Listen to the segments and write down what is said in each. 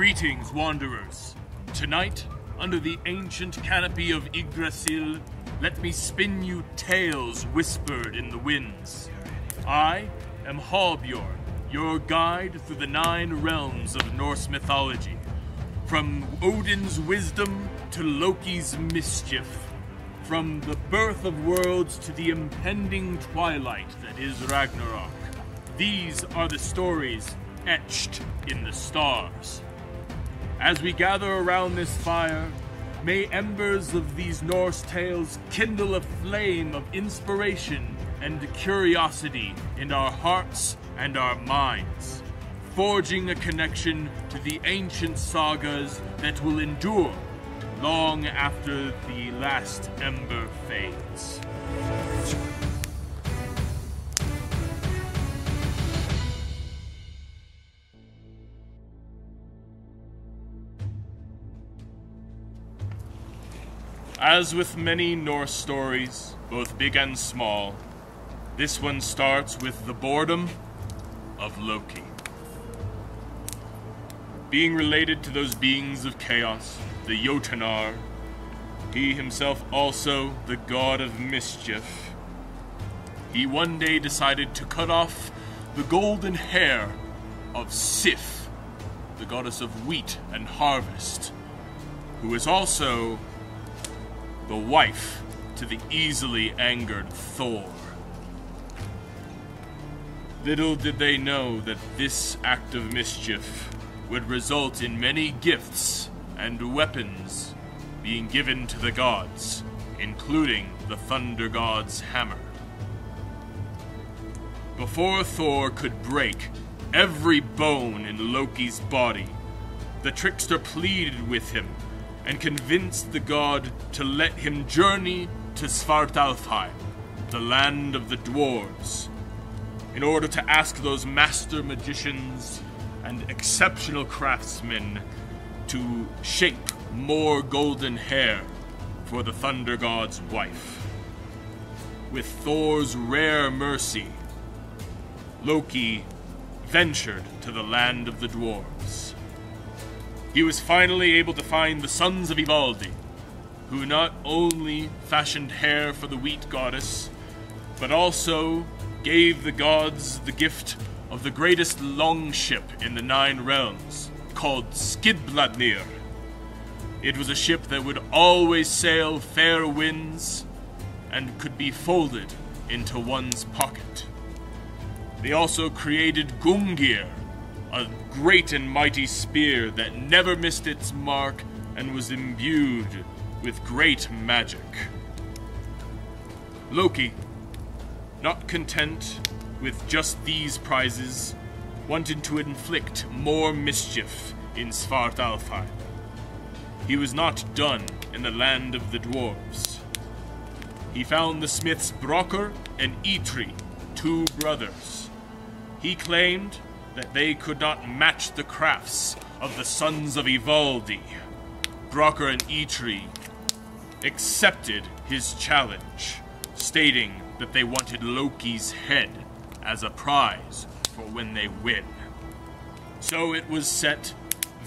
Greetings, wanderers. Tonight, under the ancient canopy of Yggdrasil, let me spin you tales whispered in the winds. I am Halbjorn, your guide through the 9 realms of Norse mythology. From Odin's wisdom to Loki's mischief, from the birth of worlds to the impending twilight that is Ragnarok. These are the stories etched in the stars. As we gather around this fire, may embers of these Norse tales kindle a flame of inspiration and curiosity in our hearts and our minds, forging a connection to the ancient sagas that will endure long after the last ember fades. As with many Norse stories, both big and small, this one starts with the boredom of Loki. Being related to those beings of chaos, the Jotunar, he himself also the god of mischief, he one day decided to cut off the golden hair of Sif, the goddess of wheat and harvest, who is also the wife to the easily angered Thor. Little did they know that this act of mischief would result in many gifts and weapons being given to the gods, including the Thunder God's hammer. Before Thor could break every bone in Loki's body, the trickster pleaded with him and convinced the god to let him journey to Svartalfheim, the land of the dwarves, in order to ask those master magicians and exceptional craftsmen to shape more golden hair for the Thunder God's wife. With Thor's rare mercy, Loki ventured to the land of the dwarves. He was finally able to find the sons of Ivaldi, who not only fashioned hair for the wheat goddess, but also gave the gods the gift of the greatest longship in the 9 realms, called Skidbladnir. It was a ship that would always sail fair winds and could be folded into one's pocket. They also created Gungir, a great and mighty spear that never missed its mark and was imbued with great magic. Loki, not content with just these prizes, wanted to inflict more mischief in Svartalfheim. He was not done in the land of the dwarves. He found the smiths Brokkr and Eitri, 2 brothers. He claimed that they could not match the crafts of the sons of Ivaldi. Brokkr and Eitri accepted his challenge, stating that they wanted Loki's head as a prize for when they win. So it was set,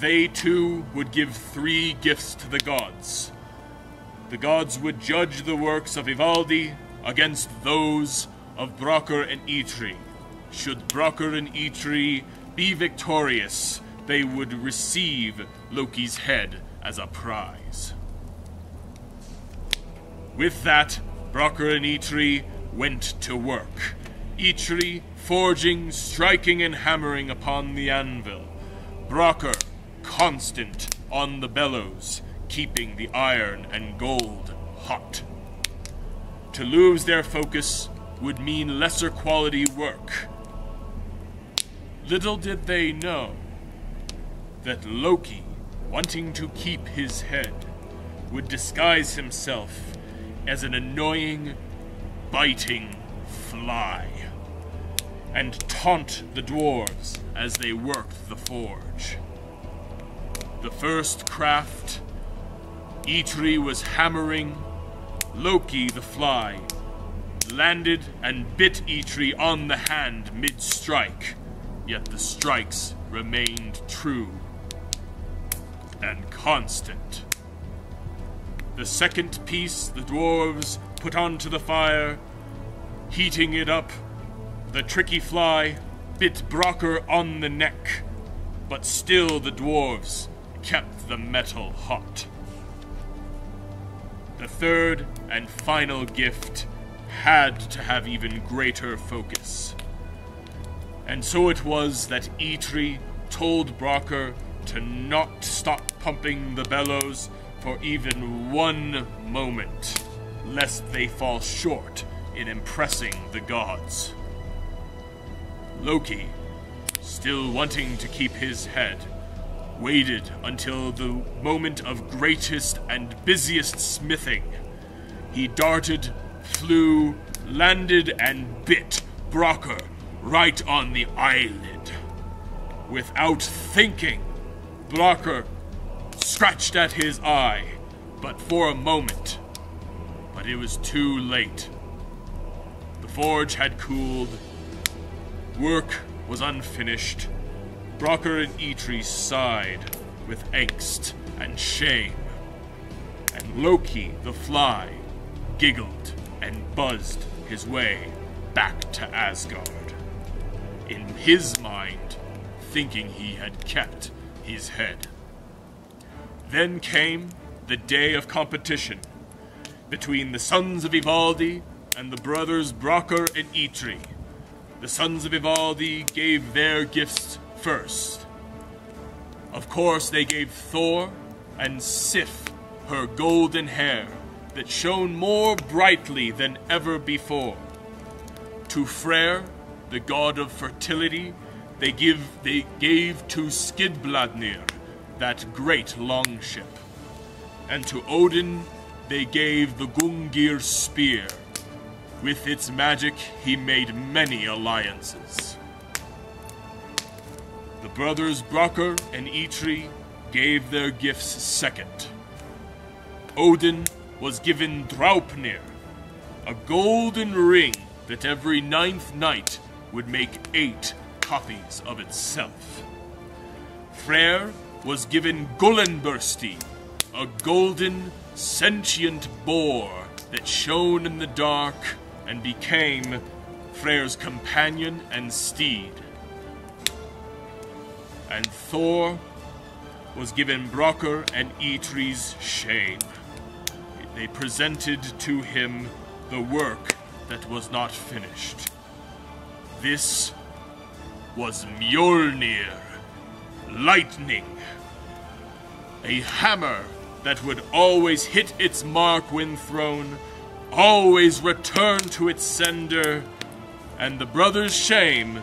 they too would give 3 gifts to the gods. The gods would judge the works of Ivaldi against those of Brokkr and Eitri. Should Brokkr and Eitri be victorious, they would receive Loki's head as a prize. With that, Brokkr and Eitri went to work. Eitri forging, striking, and hammering upon the anvil. Brokkr constant on the bellows, keeping the iron and gold hot. To lose their focus would mean lesser quality work. Little did they know that Loki, wanting to keep his head, would disguise himself as an annoying, biting fly, and taunt the dwarves as they worked the forge. The first craft, Eitri was hammering, Loki the fly landed and bit Eitri on the hand mid-strike, yet the strikes remained true. and constant. The second piece the dwarves put onto the fire, heating it up. The tricky fly bit Brocker on the neck, but still the dwarves kept the metal hot. The third and final gift had to have even greater focus. And so it was that Eitri told Brocker to not stop pumping the bellows for even one moment, lest they fall short in impressing the gods. Loki, still wanting to keep his head, waited until the moment of greatest and busiest smithing. He darted, flew, landed, and bit Brocker right on the eyelid. Without thinking, Brocker scratched at his eye, but for a moment. But it was too late. The forge had cooled. Work was unfinished. Brocker and Eitri sighed with angst and shame. And Loki, the fly, giggled and buzzed his way back to Asgard. In his mind, thinking he had kept his head. Then came the day of competition between the sons of Ivaldi and the brothers Brocker and Eitri. The sons of Ivaldi gave their gifts first. Of course, they gave Thor and Sif her golden hair that shone more brightly than ever before. To Freyr, the god of fertility, they gave to Skidbladnir that great longship. And to Odin, they gave the Gungir spear. With its magic, he made many alliances. The brothers Brocker and Eitri gave their gifts second. Odin was given Draupnir, a golden ring that every 9th night would make 8 copies of itself. Freyr was given Gullinbursti, a golden, sentient boar that shone in the dark and became Freyr's companion and steed. And Thor was given Brocker and Eitri's shame. They presented to him the work that was not finished. This was Mjolnir, lightning, a hammer that would always hit its mark when thrown, always return to its sender, and the brothers' shame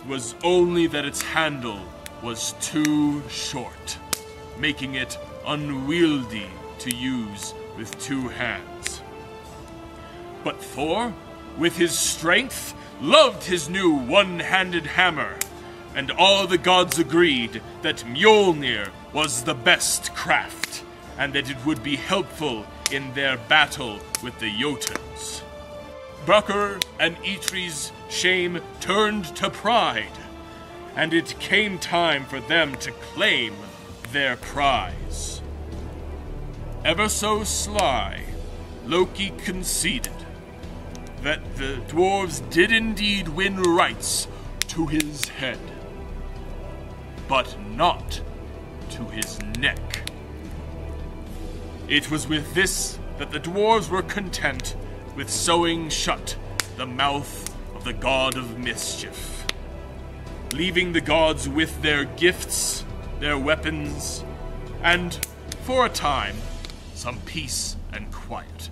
was only that its handle was too short, making it unwieldy to use with 2 hands. But Thor, with his strength, loved his new one-handed hammer, and all the gods agreed that Mjolnir was the best craft, and that it would be helpful in their battle with the Jotuns. Brocker and Eitri's shame turned to pride, and it came time for them to claim their prize. Ever so sly, Loki conceded that the dwarves did indeed win rights to his head, but not to his neck. It was with this that the dwarves were content with sewing shut the mouth of the god of mischief, leaving the gods with their gifts, their weapons, and, for a time, some peace and quiet.